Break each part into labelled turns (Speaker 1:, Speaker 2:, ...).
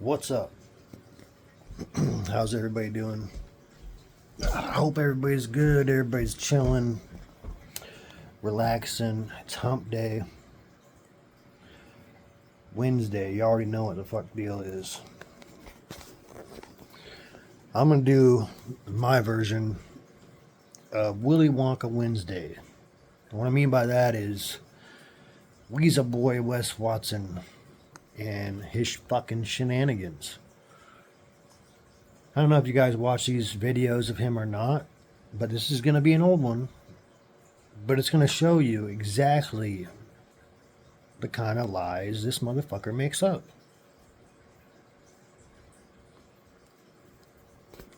Speaker 1: What's up? How's everybody doing? I hope everybody's good. Everybody's chilling, relaxing. It's hump day. Wednesday. You already know what the fuck the deal is. I'm going to do my version of Willy Wonka Wednesday. And what I mean by that is Weezer Boy Wes Watson and his fucking shenanigans. I don't know if you guys watch these videos of him or not, but this is going to be an old one. But it's going to show you exactly the kind of lies this motherfucker makes up.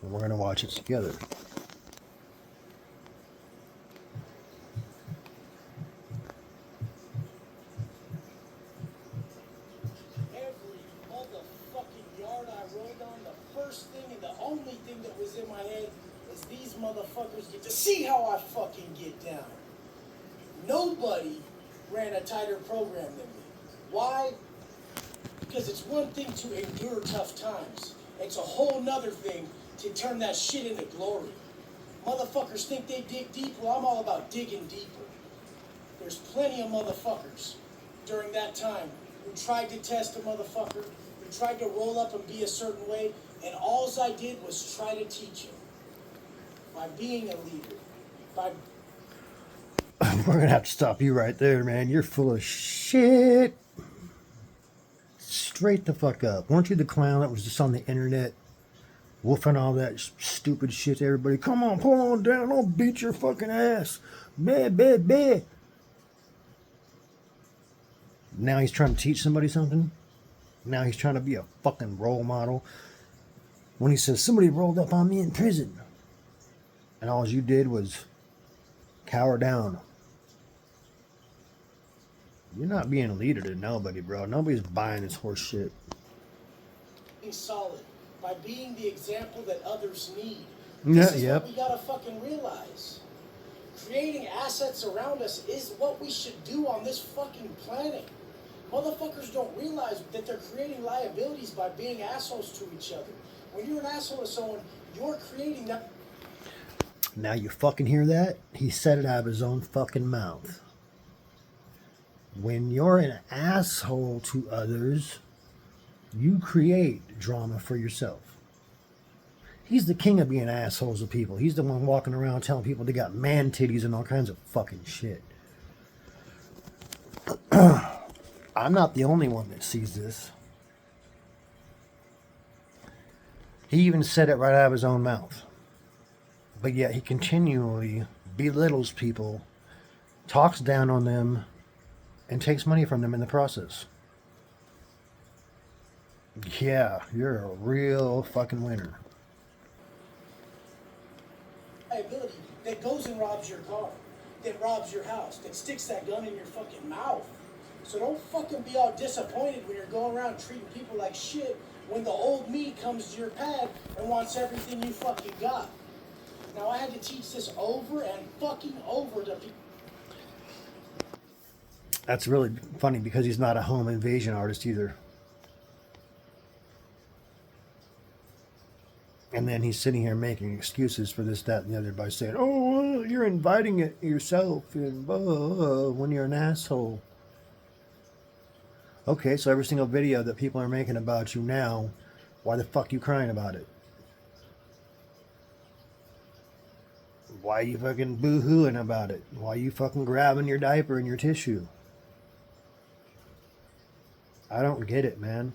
Speaker 1: And we're going to watch it together.
Speaker 2: Only thing that was in my head is these motherfuckers get to see how I fucking get down. Nobody ran a tighter program than me. Why? Because it's one thing to endure tough times. It's a whole nother thing to turn that shit into glory. Motherfuckers think they dig deep. Well, I'm all about digging deeper. There's plenty of motherfuckers during that time who tried to test a motherfucker, who tried to roll up and be a certain way. And all I did was try to teach him by being a leader.
Speaker 1: We're going to have to stop you right there, man. You're full of shit. Straight the fuck up. Weren't you the clown that was just on the internet woofing all that stupid shit to everybody? Come on, pull on down. I'll beat your fucking ass. Bah. Now he's trying to teach somebody something. Now he's trying to be a fucking role model. When he says, somebody rolled up on me in prison, and all you did was cower down. You're not being a leader to nobody, bro. Nobody's buying this horse shit.
Speaker 2: Being solid, by being the example that others need.
Speaker 1: Yeah,
Speaker 2: This is what we gotta fucking realize. Creating assets around us is what we should do on this fucking planet. Motherfuckers don't realize that they're creating liabilities by being assholes to each other. When you're an asshole to someone, you're creating that.
Speaker 1: Now you fucking hear that? He said it out of his own fucking mouth. When you're an asshole to others, you create drama for yourself. He's the king of being assholes to people. He's the one walking around telling people they got man titties and all kinds of fucking shit. I'm not the only one that sees this. He even said it right out of his own mouth. But yet he continually belittles people, talks down on them, and takes money from them in the process. Yeah, you're a real fucking winner.
Speaker 2: Liability that goes and robs your car, that robs your house, that sticks that gun in your fucking mouth. So don't fucking be all disappointed when you're going around treating people like shit when the old me comes to your pad and wants everything you fucking got. Now I had to teach this over and fucking over to people.
Speaker 1: That's really funny because he's not a home invasion artist either. And then he's sitting here making excuses for this, that, and the other by saying, oh, well, you're inviting it yourself and when you're an asshole. Okay, so every single video that people are making about you now, why the fuck you crying about it? Why are you fucking boo-hooing about it? Why are you fucking grabbing your diaper and your tissue? I don't get it, man.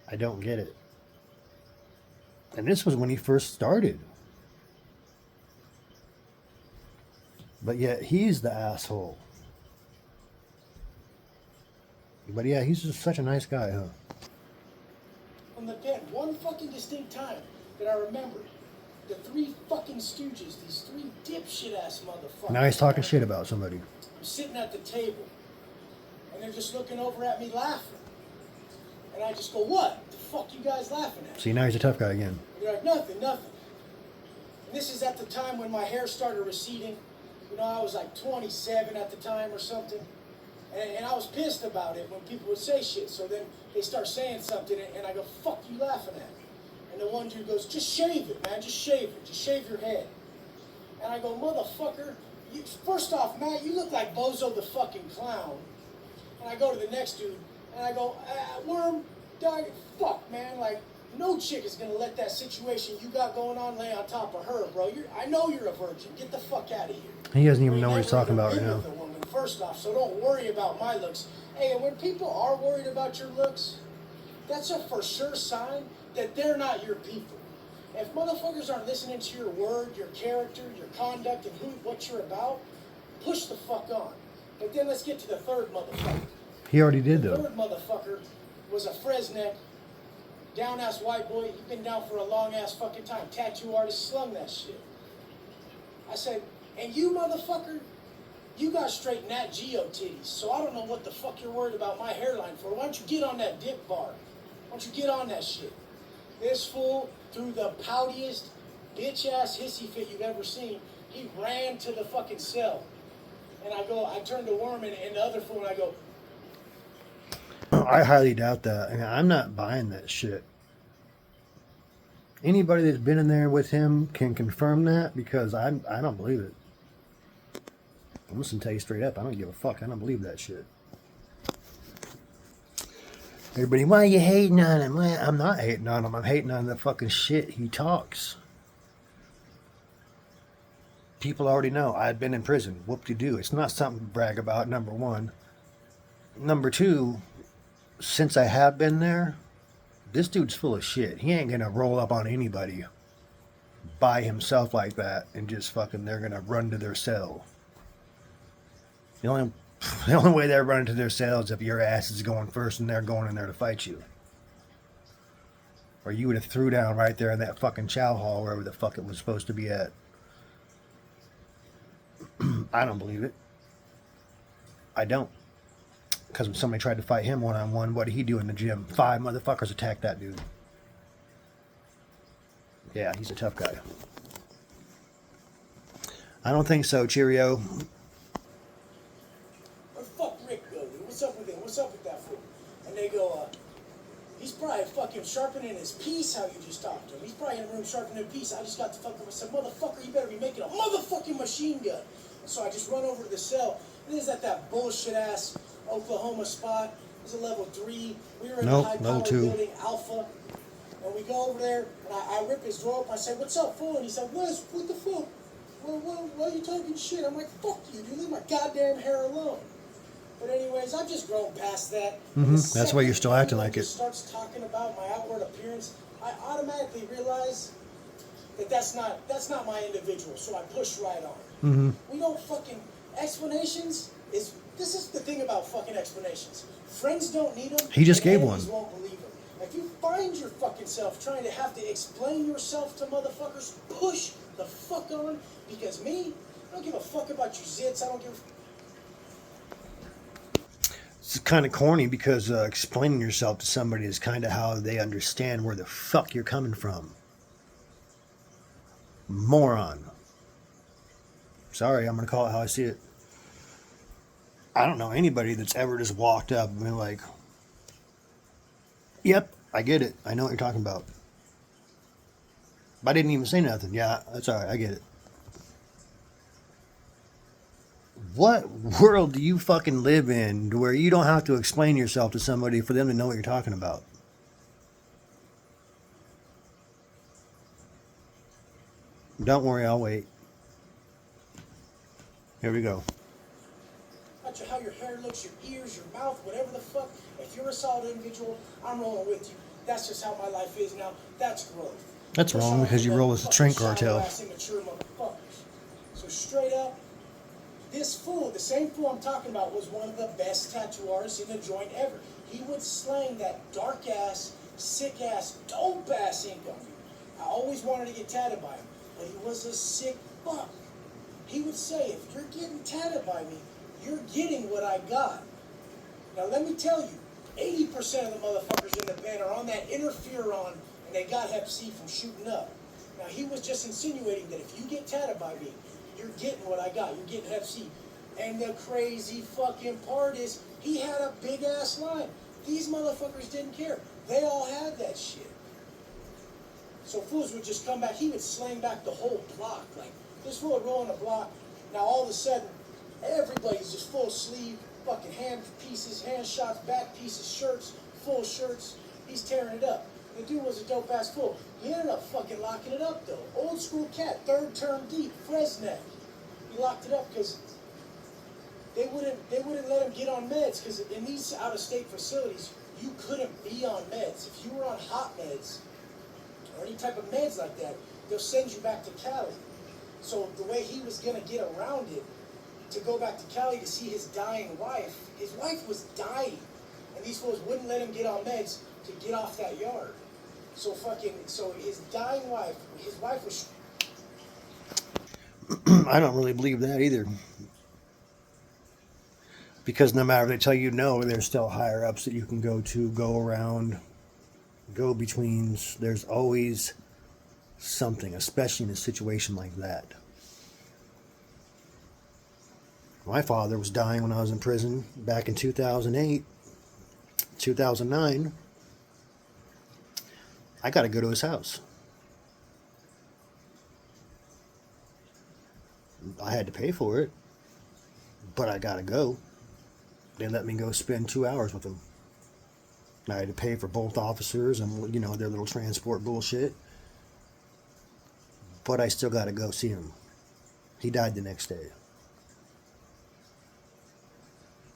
Speaker 1: I don't get it. And this was when he first started. But yet he's the asshole. But yeah, he's just such a nice guy, huh?
Speaker 2: From the pen, one fucking distinct time that I remembered. The three fucking stooges, these three dipshit ass motherfuckers.
Speaker 1: Now he's talking shit about somebody.
Speaker 2: I'm sitting at the table, and they're just looking over at me laughing. And I just go, what the fuck you guys laughing at?
Speaker 1: See, now he's a tough guy again.
Speaker 2: And they're like, nothing. And this is at the time when my hair started receding. You know, I was like 27 at the time or something. And I was pissed about it when people would say shit. So then they start saying something, and I go, fuck you laughing at? And the one dude goes, just shave it, man. Just shave it. Just shave your head. And I go, motherfucker, first off, Matt, you look like Bozo the fucking clown. And I go to the next dude, and I go, Worm, dog, fuck, man. Like, no chick is going to let that situation you got going on lay on top of her, bro. I know you're a virgin. Get the fuck out of here.
Speaker 1: He doesn't even know what he's talking about right now.
Speaker 2: First off, so don't worry about my looks. Hey, and when people are worried about your looks, that's a for sure sign that they're not your people. If motherfuckers aren't listening to your word, your character, your conduct, and what you're about, push the fuck on. But then let's get to the third motherfucker.
Speaker 1: He already did, though.
Speaker 2: The third motherfucker was a Fresneck, down-ass white boy. He'd been down for a long-ass fucking time. Tattoo artist, slung that shit. I said, and you motherfucker, you got straight Nat Geo titties, so I don't know what the fuck you're worried about my hairline for. Why don't you get on that dip bar? Why don't you get on that shit? This fool, through the poutiest, bitch-ass hissy fit you've ever seen, he ran to the fucking cell. And I turned to Worm and the other fool, and I go,
Speaker 1: I highly doubt that. I mean, I'm not buying that shit. Anybody that's been in there with him can confirm that, because I don't believe it. I'm just gonna tell you straight up, I don't give a fuck. I don't believe that shit. Everybody, why are you hating on him? Well, I'm not hating on him. I'm hating on the fucking shit he talks. People already know I've been in prison. Whoop-de-doo. It's not something to brag about, number one. Number two, since I have been there, this dude's full of shit. He ain't gonna roll up on anybody by himself like that and just fucking, they're gonna run to their cell. The only way they're running to their cell is if your ass is going first and they're going in there to fight you. Or you would have threw down right there in that fucking chow hall, wherever the fuck it was supposed to be at. I don't believe it. I don't. Because when somebody tried to fight him one-on-one, what did he do in the gym? 5 motherfuckers attacked that dude. Yeah, he's a tough guy. I don't think so, cheerio.
Speaker 2: where the fuck Rick go, dude? What's up with him? What's up with that fool? And they go, he's probably fucking sharpening his piece, how you just talked to him. He's probably in the room sharpening his piece. I just got the fuck up and said, motherfucker, you better be making a motherfucking machine gun. And so I just run over to the cell. And he's at that bullshit-ass Oklahoma spot. It was a level 3. We were in the high-powered building, Alpha. And we go over there, and I rip his door up. I say, what's up, fool? And he said, what the fuck? Why are you talking shit? I'm like, fuck you, dude. Leave my goddamn hair alone. But anyways, I've just grown past that.
Speaker 1: That's why you're still acting like it.
Speaker 2: Starts talking about my outward appearance, I automatically realize that that's not my individual. So I push right on. We don't fucking explanations. This is the thing about fucking explanations. Friends don't need them.
Speaker 1: He just gave one.
Speaker 2: Won't believe them. If you find your fucking self trying to have to explain yourself to motherfuckers, push the fuck on. Because me, I don't give a fuck about your zits. I don't give a
Speaker 1: It's kind of corny, because explaining yourself to somebody is kind of how they understand where the fuck you're coming from. Moron. Sorry, I'm going to call it how I see it. I don't know anybody that's ever just walked up and been like, yep, I get it. I know what you're talking about. But I didn't even say nothing. Yeah, that's all right. I get it. What world do you fucking live in to where you don't have to explain yourself to somebody for them to know what you're talking about? Don't worry, I'll wait. Here we go.
Speaker 2: How your hair looks, your ears, your mouth, whatever the fuck. If you're a solid individual, I'm rolling with you. That's just how my life is now. That's growth.
Speaker 1: That's wrong, because you roll with the train cartel.
Speaker 2: So straight up, this fool, the same fool I'm talking about, was one of the best tattoo artists in the joint ever. He would slang that dark ass, sick ass, dope ass ink on me. I always wanted to get tatted by him, but he was a sick fuck. He would say, if you're getting tatted by me, you're getting what I got. Now let me tell you, 80% of the motherfuckers in the band are on that interferon, and they got Hep C from shooting up. Now he was just insinuating that if you get tatted by me, you're getting what I got. You're getting Hep C. And the crazy fucking part is, he had a big ass line. These motherfuckers didn't care. They all had that shit. So fools would just come back. He would slang back the whole block. Like, this fool would roll on the block. Now all of a sudden, everybody's just full sleeve, fucking hand pieces, hand shots, back pieces, shirts, full shirts. He's tearing it up. The dude was a dope ass fool. He ended up fucking locking it up though. Old school cat, third term deep, Fresno. He locked it up because they wouldn't let him get on meds, because in these out of state facilities, you couldn't be on meds. If you were on hot meds or any type of meds like that, they'll send you back to Cali. So the way he was gonna get around it, to go back to Cali to see his dying wife, his wife was dying, and these fools wouldn't let him get on meds to get off that yard. So his dying wife, his wife was.
Speaker 1: I don't really believe that either. Because no matter if they tell you no, there's still higher ups that you can go to, go around, go betweens. There's always something, especially in a situation like that. My father was dying when I was in prison back in 2008, 2009. I got to go to his house. I had to pay for it, but I got to go. They let me go spend 2 hours with him. I had to pay for both officers and, their little transport bullshit. But I still got to go see him. He died the next day.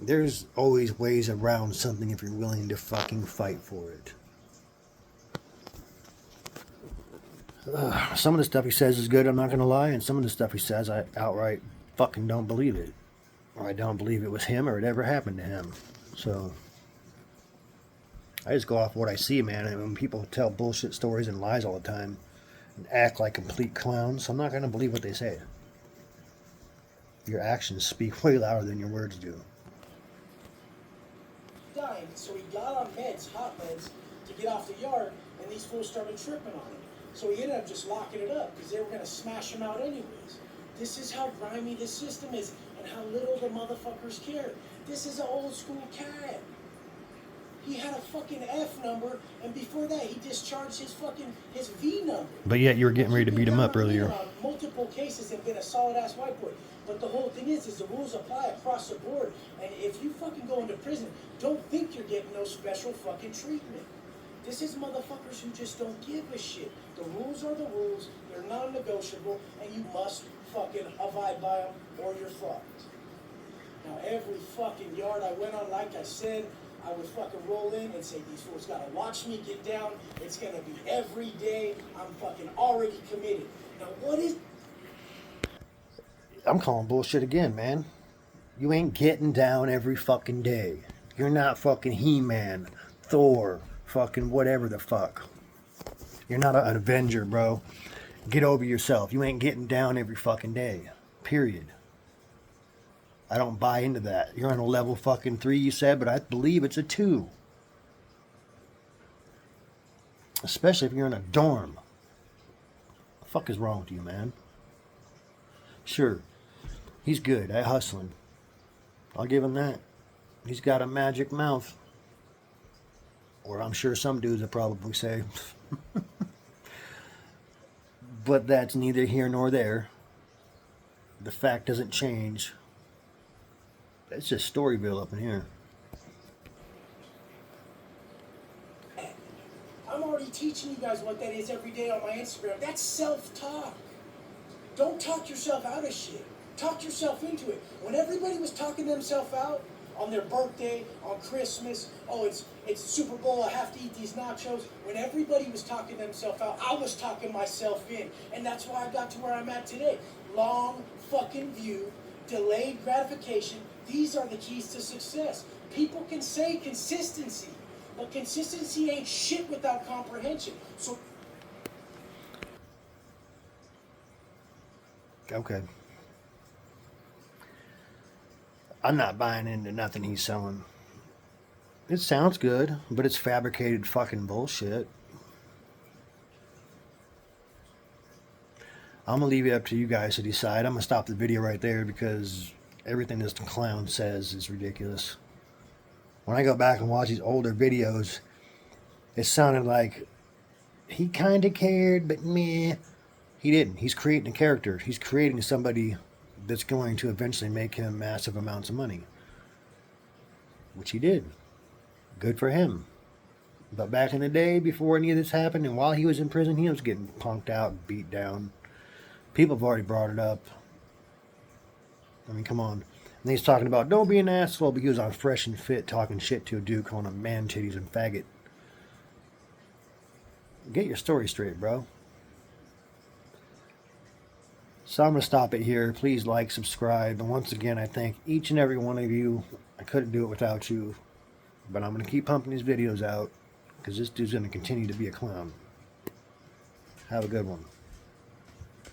Speaker 1: There's always ways around something if you're willing to fucking fight for it. Some of the stuff he says is good, I'm not going to lie, and some of the stuff he says, I outright fucking don't believe it. Or I don't believe it was him or it ever happened to him. So, I just go off what I see, man. And when people tell bullshit stories and lies all the time and act like complete clowns, I'm not going to believe what they say. Your actions speak way louder than your words do.
Speaker 2: Dying, so he got on meds, hot meds, to get off the yard, and these fools started tripping on him. So he ended up just locking it up because they were going to smash him out anyways. This is how grimy this system is and how little the motherfuckers care. This is an old school cat. He had a fucking F number, and before that he discharged his V number.
Speaker 1: But yet you were getting ready to beat him up earlier.
Speaker 2: On multiple cases and been a solid ass white boy. But the whole thing is the rules apply across the board. And if you fucking go into prison, don't think you're getting no special fucking treatment. This is motherfuckers who just don't give a shit. The rules are the rules, they're non-negotiable, and you must fucking abide by them or you're fucked. Now every fucking yard I went on, like I said, I would fucking roll in and say, these fools gotta watch me get down. It's gonna be every day. I'm fucking already committed. Now what is...
Speaker 1: I'm calling bullshit again, man. You ain't getting down every fucking day. You're not fucking He-Man, Thor, fucking whatever the fuck. You're not an Avenger, bro. Get over yourself. You ain't getting down every fucking day. Period. I don't buy into that. You're on a level fucking 3, you said, but I believe it's a 2. Especially if you're in a dorm. What the fuck is wrong with you, man? Sure, he's good at hustling. I'll give him that. He's got a magic mouth. Or I'm sure some dudes would probably say. But that's neither here nor there. The fact doesn't change. It's just Storyville up in here.
Speaker 2: I'm already teaching you guys what that is every day on my Instagram. That's self-talk. Don't talk yourself out of shit. Talk yourself into it. When everybody was talking themselves out on their birthday, on Christmas, oh, it's Super Bowl, I have to eat these nachos. When everybody was talking themselves out, I was talking myself in. And that's why I got to where I'm at today. Long fucking view, delayed gratification. These are the keys to success. People can say consistency, but consistency ain't shit without comprehension. So.
Speaker 1: Okay. I'm not buying into nothing he's selling. It sounds good, but it's fabricated fucking bullshit. I'm going to leave it up to you guys to decide. I'm going to stop the video right there because everything this clown says is ridiculous. When I go back and watch these older videos, it sounded like he kind of cared, but meh. He didn't. He's creating a character. He's creating somebody that's going to eventually make him massive amounts of money. Which he did. Good for him. But back in the day, before any of this happened, and while he was in prison, he was getting punked out, beat down. People have already brought it up. I mean, come on. And he's talking about, don't be an asshole, but he was on Fresh and Fit talking shit to a dude, calling him man titties and faggot. Get your story straight, bro. So I'm going to stop it here. Please like, subscribe. And once again, I thank each and every one of you. I couldn't do it without you. But I'm going to keep pumping these videos out because this dude's going to continue to be a clown. Have a good one.